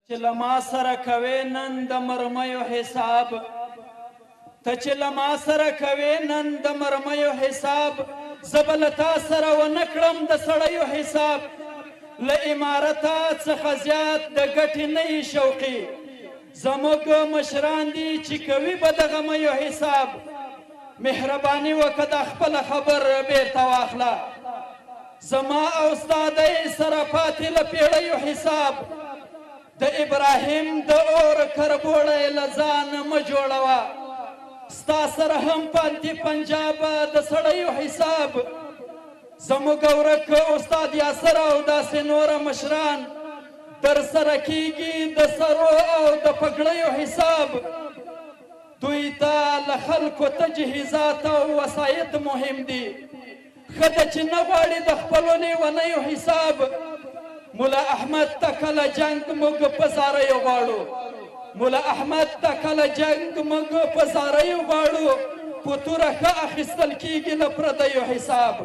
چې له ما سره کوې نن د مرمیو حساب ته چې له ما سره کوې نن د مرمیو حساب زه به له تا سره ونه کړم د سړیو حساب له عمارته څخه زیات د ګټې نه یې شوقي زموږ مشران دي چې کوي به د غمیو حساب مهرباني وکړه د خپله خبر بیرته واخله زما او ستا دی سره پاتې له پیړیو حساب د ابراهیم د اور کربوړی له ځانه مه جوړوه ستا سره هم پاتې پنجاب د سړیو حساب زموږ ورک استاد یاسر او داسې نوره مشران در سره کیږي د سرو او د پګړیو حساب دوی ته له خلکو تجهیزات او وسایط مهم دي ښه ده چې نه غواړي د خپلو لیونیو حساب ملا احمد ته کله جنگ موږ په زاریو غواړو ملا احمد ته کله جنگ موږ په زاریو غواړو په توره ښه اخیستل کیږي له پردیو حساب